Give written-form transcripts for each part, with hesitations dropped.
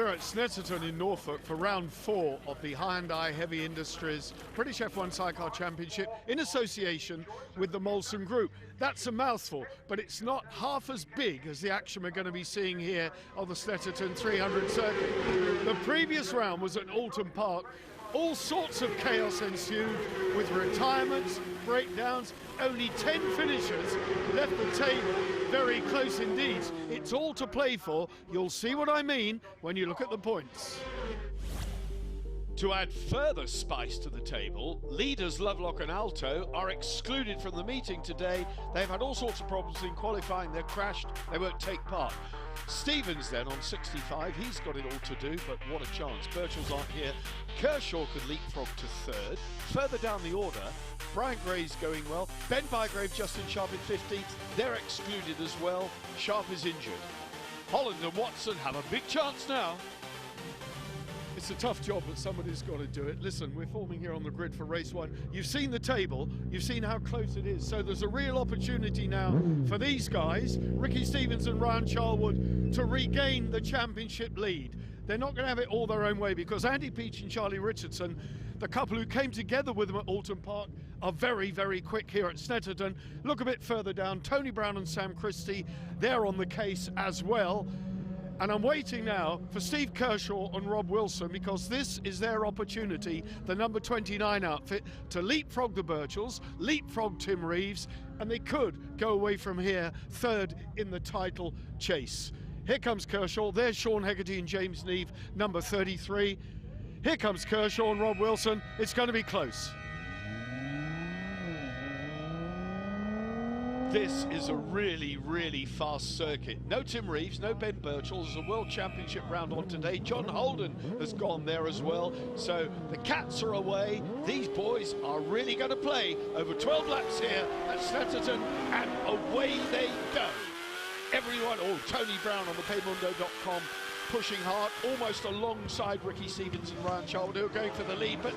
Here at Snetterton in Norfolk for round 4 of the Hyundai Heavy Industries British F1 Sidecar Championship in association with the Molson Group. That's a mouthful, but it's not half as big as the action we're going to be seeing here on the Snetterton 300 circuit. The previous round was at Alton Park. All sorts of chaos ensued with retirements, breakdowns, only 10 finishers left the table, very close indeed. It's all to play for. You'll see what I mean when you look at the points. To add further spice to the table, leaders Lovelock and Alto are excluded from the meeting today. They've had all sorts of problems in qualifying. They're crashed. They won't take part. Stevens then on 65, he's got it all to do, but what a chance. Birchall's aren't here. Kershaw could leapfrog to third. Further down the order, Brian Gray's going well. Ben Bygrave, Justin Sharp in 15th. They're excluded as well. Sharp is injured. Holland and Watson have a big chance now. It's a tough job, but somebody's got to do it. Listen, we're forming here on the grid for race 1. You've seen the table, you've seen how close it is. So there's a real opportunity now for these guys, Ricky Stevens and Ryan Charlwood, to regain the championship lead. They're not going to have it all their own way because Andy Peach and Charlie Richardson, the couple who came together with them at Alton Park, are very, very quick here at Snetterton. Look a bit further down, Tony Brown and Sam Christie, they're on the case as well. And I'm waiting now for Steve Kershaw and Rob Wilson because this is their opportunity, the number 29 outfit, to leapfrog the Birchalls, leapfrog Tim Reeves, and they could go away from here third in the title chase. Here comes Kershaw, there's Sean Hegarty and James Neve, number 33. Here comes Kershaw and Rob Wilson, it's going to be close. This is a really, really fast circuit. No Tim Reeves, no Ben Birchall. There's a World Championship round on today. John Holden has gone there as well. So the Cats are away. These boys are really going to play over 12 laps here at Snetterton, and away they go. Everyone, Tony Brown on the paymundo.com pushing hard, almost alongside Ricky Stevens and Ryan Charlwood, who are going for the lead, but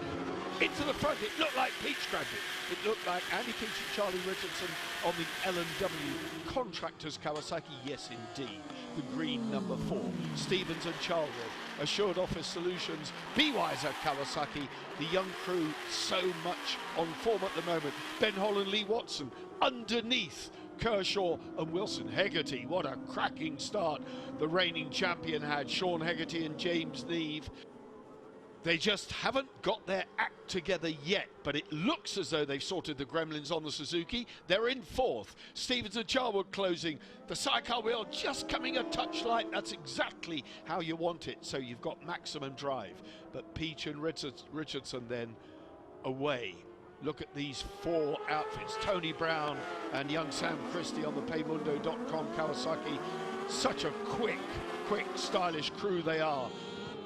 into the front, it looked like Peach grabbed it. It looked like Andy Peach and Charlie Richardson on the L&W Contractors Kawasaki, yes indeed, the green number 4. Stevens and Charlwood, Assured Office Solutions, Be-Wiser Kawasaki, the young crew so much on form at the moment. Ben Holland, Lee Watson, underneath Kershaw and Wilson. Hegarty, what a cracking start the reigning champion had, Sean Hegarty and James Neve. They just haven't got their act together yet, but it looks as though they've sorted the gremlins on the Suzuki. They're in 4th. Stevens and Charlwood closing. The sidecar wheel just coming a touch light. That's exactly how you want it, so you've got maximum drive. But Peach and Richardson then away. Look at these 4 outfits. Tony Brown and young Sam Christie on the paymundo.com Kawasaki. Such a quick, stylish crew they are.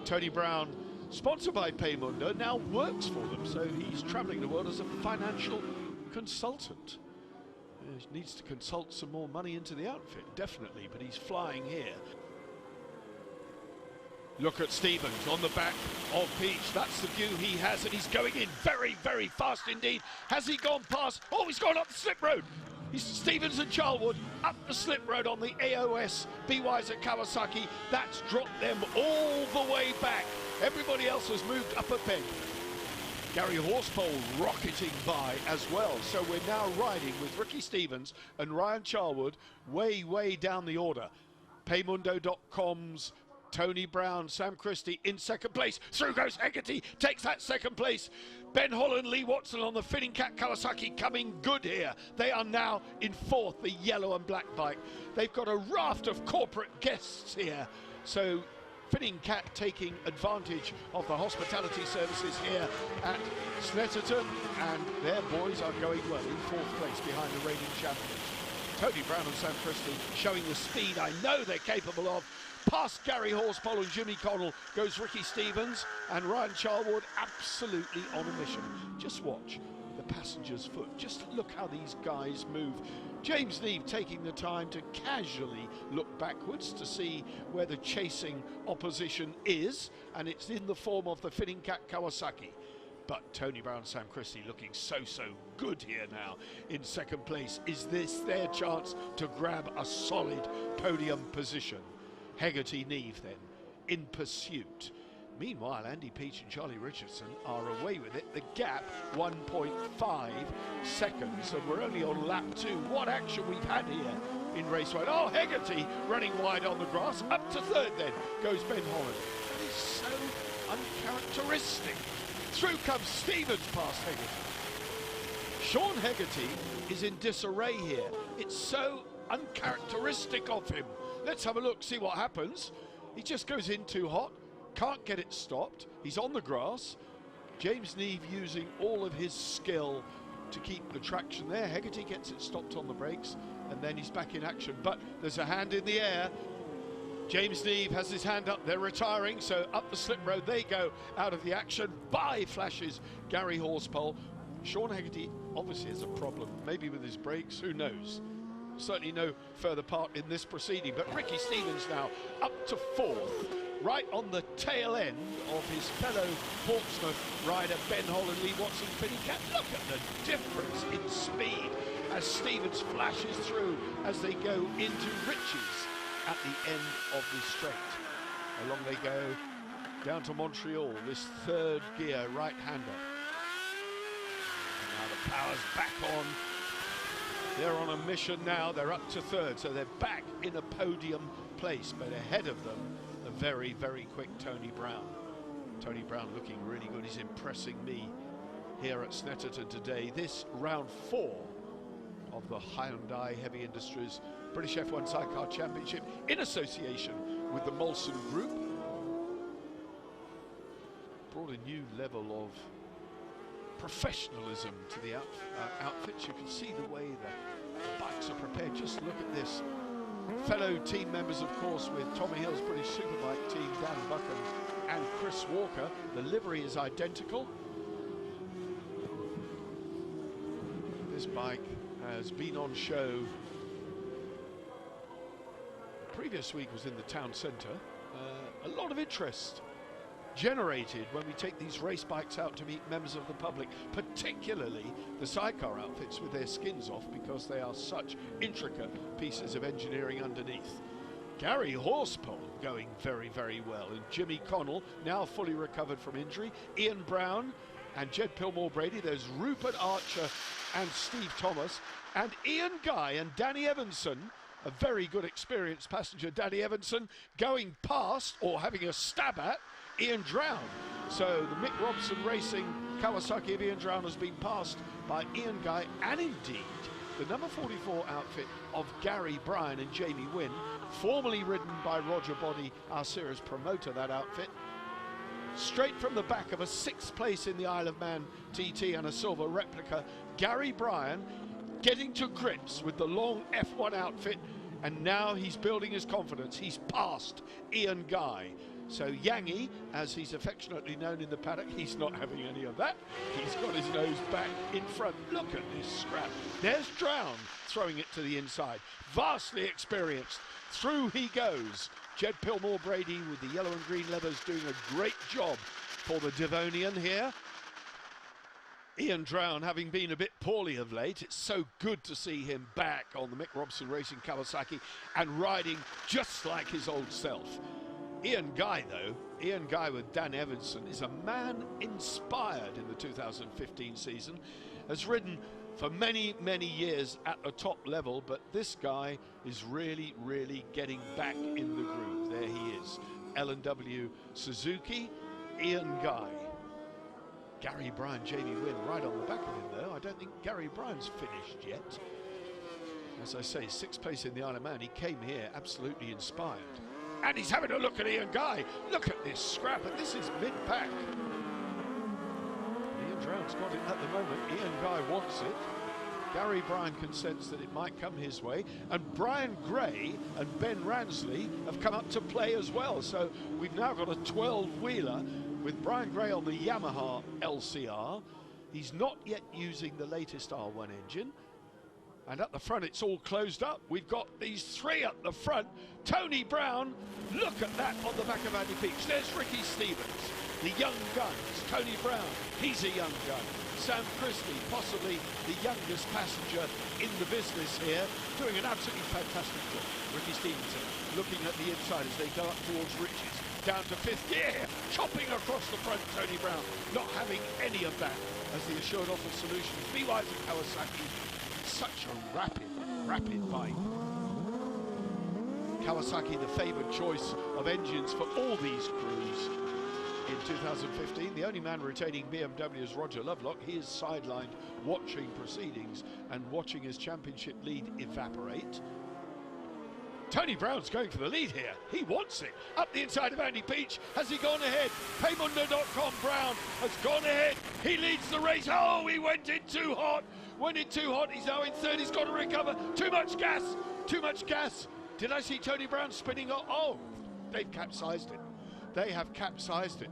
Tony Brown, sponsored by Paymundo, now works for them, so he's travelling the world as a financial consultant. He needs to consult some more money into the outfit, definitely, but he's flying here. Look at Stevens on the back of Peach. That's the view he has, and he's going in very, very fast indeed. Has he gone past? Oh, he's gone up the slip road. Stevens and Charlwood up the slip road on the AOS Be-Wiser Kawasaki. That's dropped them all the way back. Everybody else has moved up a peg. Gary Horsepole rocketing by as well. So we're now riding with Ricky Stevens and Ryan Charlwood way, way down the order. Paymundo.com's Tony Brown, Sam Christie in 2nd place. Through goes Hegarty, takes that 2nd place. Ben Holland, Lee Watson on the Finning Cat Kawasaki coming good here. They are now in 4th, the yellow and black bike. They've got a raft of corporate guests here. So Finning Cat taking advantage of the hospitality services here at Snetterton, and their boys are going well in 4th place behind the reigning champions. Tony Brown and Sam Christie showing the speed I know they're capable of. Past Gary Horsepole and Jimmy Connell goes Ricky Stevens, and Ryan Charlwood absolutely on a mission. Just watch the passenger's foot. Just look how these guys move. James Neve taking the time to casually look backwards to see where the chasing opposition is, and it's in the form of the Finning Cat Kawasaki. But Tony Brown, Sam Christie looking so good here now in 2nd place. Is this their chance to grab a solid podium position? Hegarty Neve then in pursuit. Meanwhile, Andy Peach and Charlie Richardson are away with it. The gap, 1.5 seconds, and we're only on lap 2. What action we've had here in race 1. Oh, Hegarty running wide on the grass. Up to third then goes Ben Holland. That is so uncharacteristic. Through comes Stevens past Hegarty. Sean Hegarty is in disarray here. It's so uncharacteristic of him. Let's have a look, see what happens. He just goes in too hot. Can't get it stopped. He's on the grass. James Neave using all of his skill to keep the traction there. Hegarty gets it stopped on the brakes, and then he's back in action. But there's a hand in the air. James Neave has his hand up. They're retiring, so up the slip road they go out of the action. By flashes Gary Horspoll. Sean Hegarty obviously has a problem, maybe with his brakes, who knows. Certainly no further part in this proceeding. But Ricky Stevens now up to fourth, right on the tail end of his fellow Portsmouth rider Ben Holland, Lee Watson, Finny Cat. Look at the difference in speed as Stevens flashes through as they go into Riches at the end of the straight. Along they go down to Montreal, this third gear right-hander. Now the power's back on. They're on a mission now. They're up to third, so they're back in a podium place, but ahead of them, a very, very quick Tony Brown. Tony Brown looking really good. He's impressing me here at Snetterton today. This round 4 of the Hyundai Heavy Industries British F1 Sidecar Championship in association with the Molson Group. Brought a new level of professionalism to the outfits. You can see the way the bikes are prepared. Just look at this. Fellow team members, of course, with Tommy Hill's British Superbike team, Dan Buchan and Chris Walker. The livery is identical. This bike has been on show. The previous week was in the town centre. A lot of interest generated when we take these race bikes out to meet members of the public, particularly the sidecar outfits with their skins off, because they are such intricate pieces of engineering underneath. Gary Horspoll going very, very well, and Jimmy Connell now fully recovered from injury. Ian Brown and Jed Pilmore-Brady. There's Rupert Archer and Steve Thomas, and Ian Guy and Danny Evanson, a very good experienced passenger. Danny Evanson going past, or having a stab at, Ian Drown. So the Mick Robson Racing Kawasaki of Ian Drown has been passed by Ian Guy, and indeed the number 44 outfit of Gary Bryan and Jamie Wynn, formerly ridden by Roger Body, our series promoter, that outfit. Straight from the back of a 6th place in the Isle of Man TT and a silver replica, Gary Bryan getting to grips with the long F1 outfit, and now he's building his confidence. He's passed Ian Guy. So Yangy, as he's affectionately known in the paddock, he's not having any of that. He's got his nose back in front. Look at this scrap. There's Drown throwing it to the inside. Vastly experienced. Through he goes. Jed Pilmore-Brady with the yellow and green leathers doing a great job for the Devonian here. Ian Drown having been a bit poorly of late. It's so good to see him back on the Mick Robson Racing Kawasaki and riding just like his old self. Ian Guy, though, Ian Guy with Dan Evanson, is a man inspired in the 2015 season, has ridden for many, many years at a top level, but this guy is really, really getting back in the groove. There he is, L&W Suzuki, Ian Guy. Gary Bryan, Jamie Wynn right on the back of him, though. I don't think Gary Bryan's finished yet. As I say, 6th place in the Isle of Man. He came here absolutely inspired. And he's having a look at Ian Guy. Look at this scrap, and this is mid-pack. Ian Drown's got it at the moment. Ian Guy wants it. Gary Bryan can sense that it might come his way. And Brian Gray and Ben Ransley have come up to play as well. So we've now got a 12-wheeler with Brian Gray on the Yamaha LCR. He's not yet using the latest R1 engine. And at the front, it's all closed up. We've got these 3 at the front. Tony Brown, look at that on the back of Andy Peach. There's Ricky Stevens, the young guns. Tony Brown, he's a young gun. Sam Christie, possibly the youngest passenger in the business here, doing an absolutely fantastic job. Ricky Stevenson looking at the inside as they go up towards Riches. down to 5th gear, chopping across the front. Tony Brown not having any of that as the assured offer solutions. BY's and Kawasaki, such a rapid bike. Kawasaki, the favoured choice of engines for all these crews. In 2015, the only man retaining BMW is Roger Lovelock. He is sidelined watching proceedings and watching his championship lead evaporate. Tony Brown's going for the lead here. He wants it. Up the inside of Andy Peach. Has he gone ahead? Paymundo.com. Brown has gone ahead. He leads the race. Oh, he went in too hot. Went in too hot. He's now in third. He's got to recover. Too much gas. Too much gas. Did I see Tony Brown spinning off? Oh, they've capsized it. They have capsized it.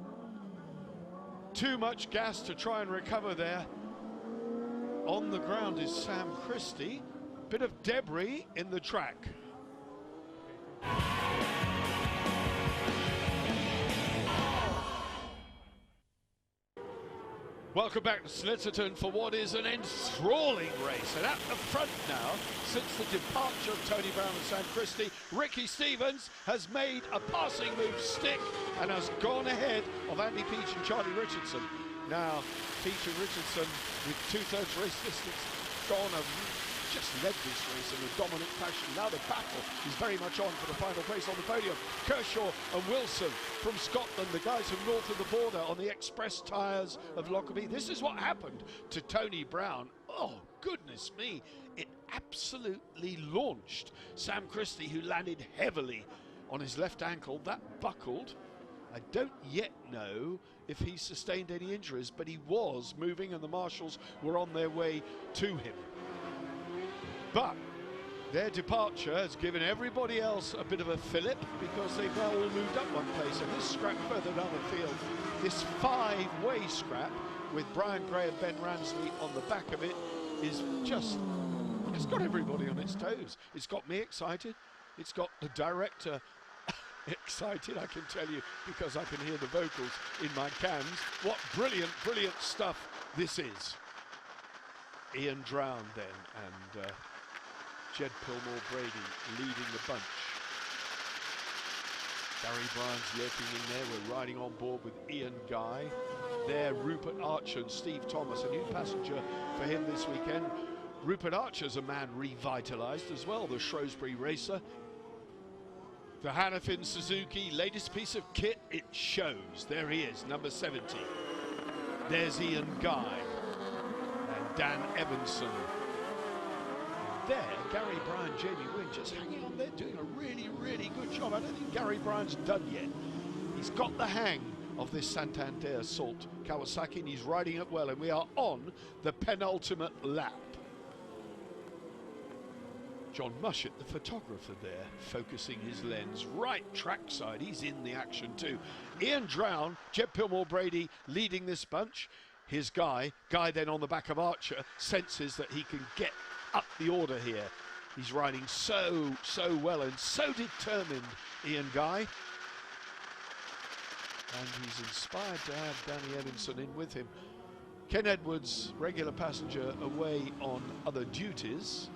Too much gas to try and recover there. On the ground is Sam Christie. Bit of debris in the track. Welcome back to Snetterton for what is an enthralling race. And at the front now, since the departure of Tony Brown and Sam Christie, Ricky Stevens has made a passing move stick and has gone ahead of Andy Peach and Charlie Richardson. Now, Peach and Richardson, with 2/3 race distance gone, have just led this race in a dominant fashion. Now the battle is very much on for the final place on the podium. Kershaw and Wilson from Scotland, the guys from north of the border on the express tyres of Lockerbie. This is what happened to Tony Brown. Oh, goodness me. It absolutely launched Sam Christie, who landed heavily on his left ankle. That buckled. I don't yet know if he sustained any injuries, but he was moving and the marshals were on their way to him. But their departure has given everybody else a bit of a fillip because they've now all moved up one place. And this scrap further down the field, this 5-way scrap with Brian Gray and Ben Ransley on the back of it, is just, it's got everybody on its toes. It's got me excited. It's got the director excited, I can tell you, because I can hear the vocals in my cans. What brilliant, brilliant stuff this is. Ian Drown then, and Jed Pilmore-Brady leading the bunch. Gary Bryan's lurking in there. We're riding on board with Ian Guy. There, Rupert Archer and Steve Thomas, a new passenger for him this weekend. Rupert Archer's a man revitalised as well, the Shrewsbury racer. The Hannafin Suzuki, latest piece of kit, it shows. There he is, number 70. There's Ian Guy and Dan Evanson. There, Gary Bryan, Jamie Wynn just hanging on there, doing a really, really good job. I don't think Gary Bryan's done yet. He's got the hang of this Santander Salt Kawasaki and he's riding it well, and we are on the penultimate lap. John Mushet, the photographer there, focusing his lens right trackside. He's in the action too. Ian Drown, Jed Pilmore-Brady leading this bunch. His Guy then on the back of Archer, senses that he can get up the order here. He's riding so well and so determined, Ian Guy. And he's inspired to have Danny Evanson in with him. Ken Edwards, regular passenger, away on other duties.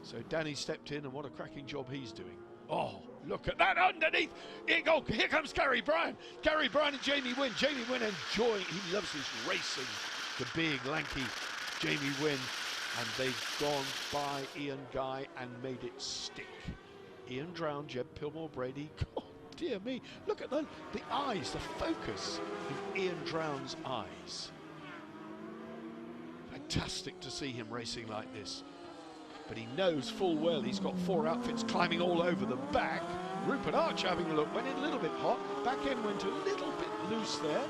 So Danny stepped in, and what a cracking job he's doing. Oh, look at that underneath. Here comes Gary Bryan. Gary Bryan and Jamie Wynn. Jamie Wynn enjoying, he loves this racing. The big, lanky Jamie Wynn. And they've gone by Ian Guy and made it stick. Ian Drown, Jed Pilmore-Brady. Oh, dear me. Look at the eyes, the focus in Ian Drown's eyes. Fantastic to see him racing like this. But he knows full well he's got 4 outfits climbing all over the back. Rupert Archer having a look, went in a little bit hot. Back end went a little bit loose there.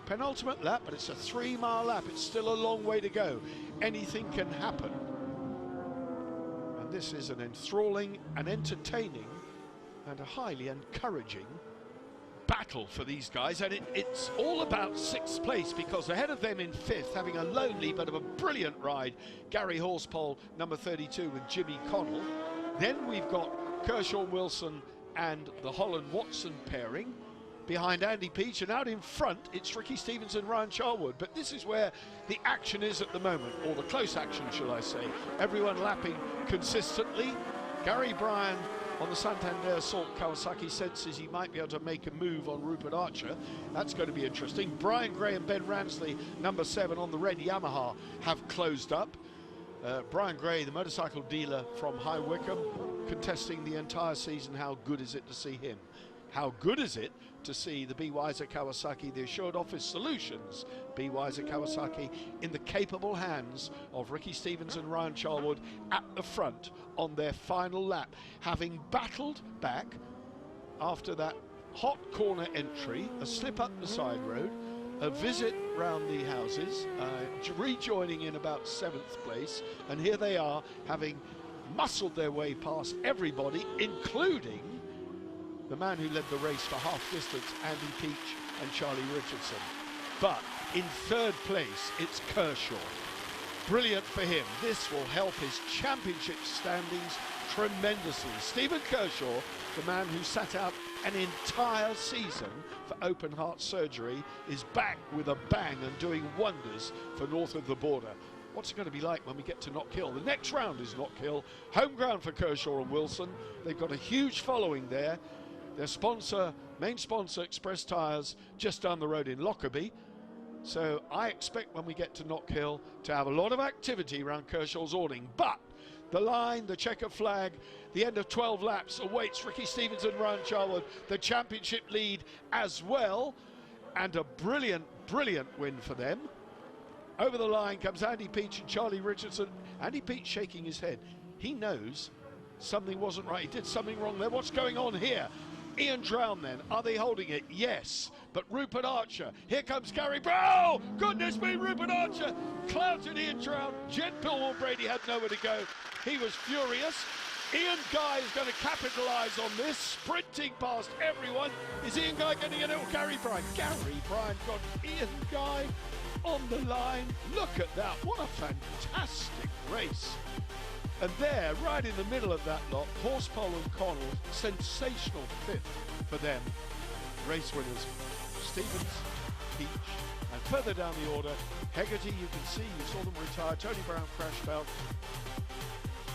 Penultimate lap, but it's a 3-mile lap. It's still a long way to go. Anything can happen. And this is an enthralling and entertaining and a highly encouraging battle for these guys, and it's all about 6th place, because ahead of them in 5th, having a lonely but of a brilliant ride, Gary Horspoll, number 32, with Jimmy Connell. Then we've got Kershaw Wilson and the Holland-Watson pairing. Behind Andy Peach, and out in front it's Ricky Stevens and Ryan Charwood. But this is where the action is at the moment, or the close action, shall I say. Everyone lapping consistently. Gary Bryan on the Santander Salt. Kawasaki senses he might be able to make a move on Rupert Archer. That's going to be interesting. Brian Gray and Ben Ransley, number 7 on the red Yamaha, have closed up. Brian Gray, the motorcycle dealer from High Wycombe, contesting the entire season. How good is it to see him? How good is it to see the Be Wiser Kawasaki, the Assured Office Solutions Be Wiser Kawasaki, in the capable hands of Ricky Stevens and Ryan Charlwood at the front on their final lap, having battled back after that hot corner entry, a slip up the side road, a visit round the houses, rejoining in about 7th place, and here they are, having muscled their way past everybody, including the man who led the race for half distance, Andy Peach and Charlie Richardson. But in 3rd place, it's Kershaw. Brilliant for him. This will help his championship standings tremendously. Stephen Kershaw, the man who sat out an entire season for open heart surgery, is back with a bang and doing wonders for north of the border. What's it going to be like when we get to Knock Hill? The next round is Knock Hill, home ground for Kershaw and Wilson. They've got a huge following there. Their sponsor, main sponsor, Express Tyres, just down the road in Lockerbie. So I expect when we get to Knock Hill to have a lot of activity around Kershaw's awning. But the line, the checkered flag, the end of 12 laps awaits Ricky Stevens and Ryan Charlwood, the championship lead as well. And a brilliant, brilliant win for them. Over the line comes Andy Peach and Charlie Richardson. Andy Peach shaking his head. He knows something wasn't right. He did something wrong there. What's going on here? Ian Drown then, are they holding it? Yes, but Rupert Archer, here comes Gary Brown. Goodness me, Rupert Archer clouted Ian Drown. Jed Pillwall Brady had nowhere to go. He was furious. Ian Guy is going to capitalise on this, sprinting past everyone. Is Ian Guy going to get it, or Gary Bryan? Gary Bryan got Ian Guy on the line. Look at that, what a fantastic race. And there, right in the middle of that lot, Horsepole and Connell, sensational 5th for them. Race winners, Stevens, Peach, and further down the order, Hegarty, you can see, you saw them retire, Tony Brown crashed out.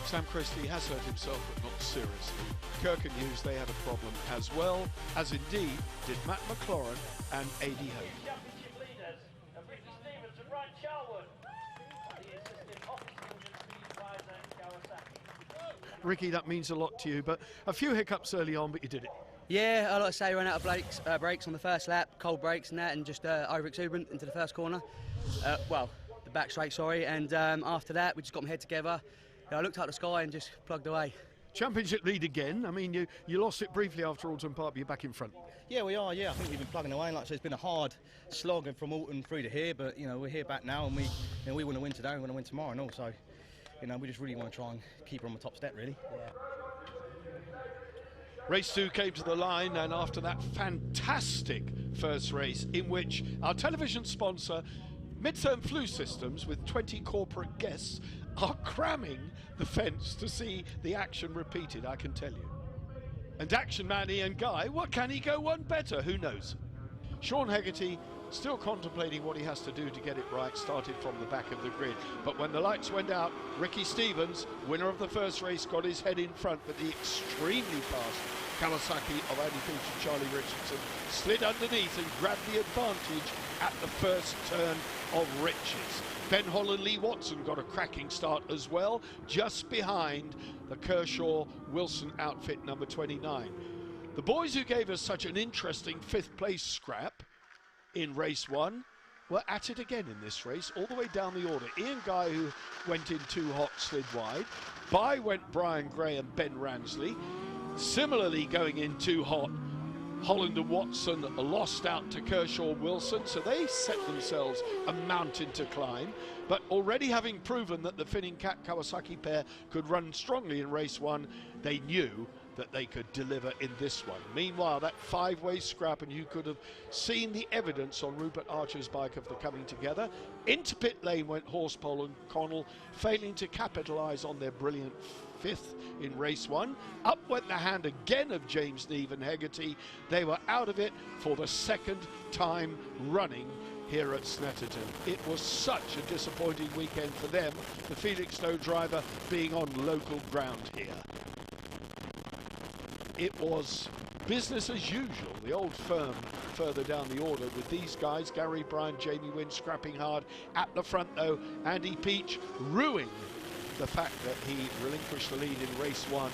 Sam Christie has hurt himself, but not seriously. Kirk and Hughes, they had a problem as well, as indeed did Matt McLaurin and A.D. Hope. Championship leaders of Ricky Stevens and Ryan Charlwood. Ricky, that means a lot to you, but a few hiccups early on, but you did it. Yeah, I like to say, ran out of brakes on the first lap, cold brakes and that, and just over exuberant into the first corner. Well, the back straight, sorry, and after that, we just got my head together. I looked up at the sky and just plugged away. Championship lead again. I mean, you lost it briefly after Alton Park, but you're back in front. Yeah, we are, yeah. I think we've been plugging away. Like I said, it's been a hard slog from Alton through to here, but, you know, we're here back now, and we want to win today, we want to win tomorrow, and also, you know, we just really want to try and keep her on the top step, really. Yeah. Race 2 came to the line, and after that fantastic first race, in which our television sponsor, Midterm Flu Systems, with 20 corporate guests, are cramming the fence to see the action repeated, I can tell you. And action man Ian Guy, what can he go one better? Who knows? Sean Hegarty, still contemplating what he has to do to get it right, started from the back of the grid. But when the lights went out, Ricky Stevens, winner of the first race, got his head in front, but the extremely fast Kawasaki of Andy Peach and Charlie Richardson slid underneath and grabbed the advantage at the first turn of Riches. Ben Holland, Lee Watson got a cracking start as well, just behind the Kershaw-Wilson outfit number 29. The boys who gave us such an interesting 5th place scrap in race 1 were at it again in this race, all the way down the order. Ian Guy, who went in too hot, slid wide. By went Brian Gray and Ben Ransley. Similarly going in too hot, Holland and Watson lost out to Kershaw-Wilson, so they set themselves a mountain to climb. But already having proven that the Finning Cat Kawasaki pair could run strongly in race 1, they knew that they could deliver in this one. Meanwhile, that 5-way scrap, and you could have seen the evidence on Rupert Archer's bike of the coming together. Into pit lane went Horsepole and Connell, failing to capitalise on their brilliant 5th in race 1. Up went the hand again of James Neve and Hegarty. They were out of it for the 2nd time running here at Snetterton. It was such a disappointing weekend for them, the Felix Snow driver being on local ground here. it was business as usual. The old firm further down the order with these guys, Gary Bryan, Jamie Wynn scrapping hard. At the front though, Andy Peach ruining the fact that he relinquished the lead in race 1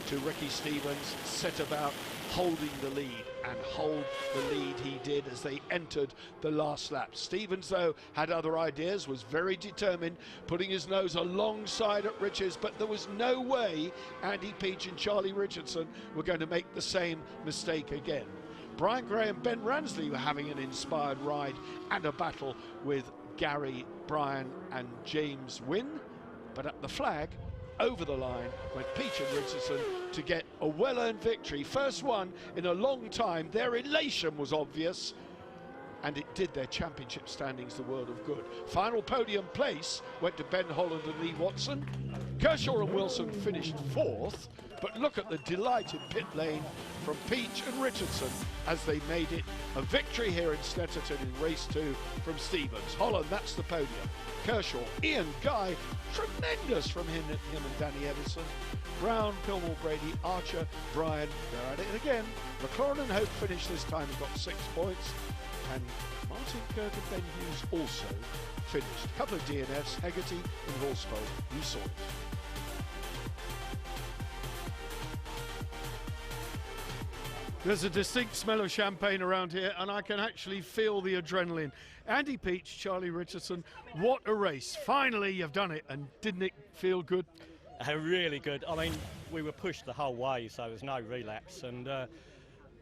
to Ricky Stevens, set about holding the lead, and hold the lead he did as they entered the last lap. Stevens though had other ideas, was very determined, putting his nose alongside at Riches, but there was no way Andy Peach and Charlie Richardson were going to make the same mistake again. Brian Gray and Ben Ransley were having an inspired ride and a battle with Gary Bryan and James Wynn, but at the flag, over the line went Peach and Richardson to get a well-earned victory. First one in a long time. Their elation was obvious, and it did their championship standings the world of good. Final podium place went to Ben Holland and Lee Watson. Kershaw and Wilson finished 4th, but look at the delighted pit lane from Peach and Richardson as they made it a victory here in Snetterton in race 2 from Stevens. Holland, that's the podium. Kershaw, Ian, Guy, tremendous from him and Danny Everson. Brown, Pillmore, Brady, Archer, Bryan, they're at it again. McLaurin and Hope finished this time and got 6 points. And Martin Kirk and Ben Hughes also finished. A couple of DNFs, Hegarty and Horsfeld, you saw it. There's a distinct smell of champagne around here, and I can actually feel the adrenaline. Andy Peach, Charlie Richardson, what a race. Finally, you've done it, and didn't it feel good? Really good. I mean, we were pushed the whole way, so there was no relapse, and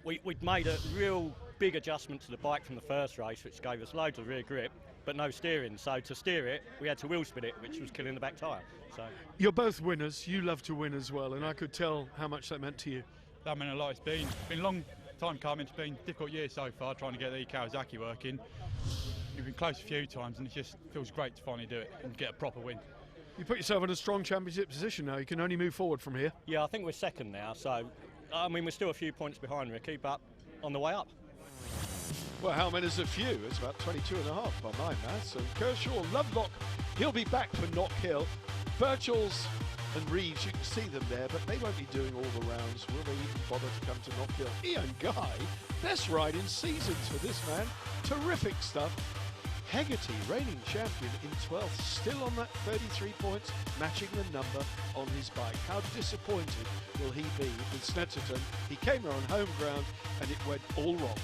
we'd made a real big adjustment to the bike from the first race, which gave us loads of rear grip, but no steering. So to steer it, we had to wheel spin it, which was killing the back tyre. So you're both winners. You love to win as well, and I could tell how much that meant to you. That meant a lot. It's been a long time coming. It's been a difficult year so far trying to get the Kawasaki working. We've been close a few times, and it just feels great to finally do it and get a proper win. You put yourself in a strong championship position now. You can only move forward from here. Yeah, I think we're second now, so I mean we're still a few points behind Ricky, but on the way up. Well, how many is a few? It's about 22 and a half by my maths. And Kershaw, Lovelock, he'll be back for Knock Hill. Birchells and Reeves, you can see them there, but they won't be doing all the rounds. Will they even bother to come to Knock Hill? Ian Guy, best ride in seasons for this man. Terrific stuff. Hegarty, reigning champion in 12th, still on that 33 points, matching the number on his bike. How disappointed will he be with Snetterton? He came here on home ground and it went all wrong.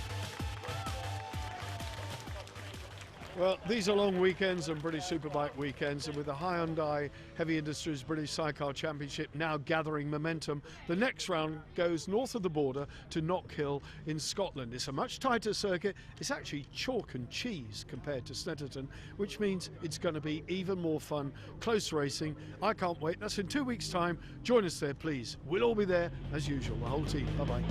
Well, these are long weekends and British Superbike weekends, and with the Hyundai Heavy Industries British Sidecar Championship now gathering momentum, the next round goes north of the border to Knock Hill in Scotland. It's a much tighter circuit. It's actually chalk and cheese compared to Snetterton, which means it's going to be even more fun, close racing. I can't wait. That's in 2 weeks' time. Join us there, please. We'll all be there as usual, the whole team. Bye-bye.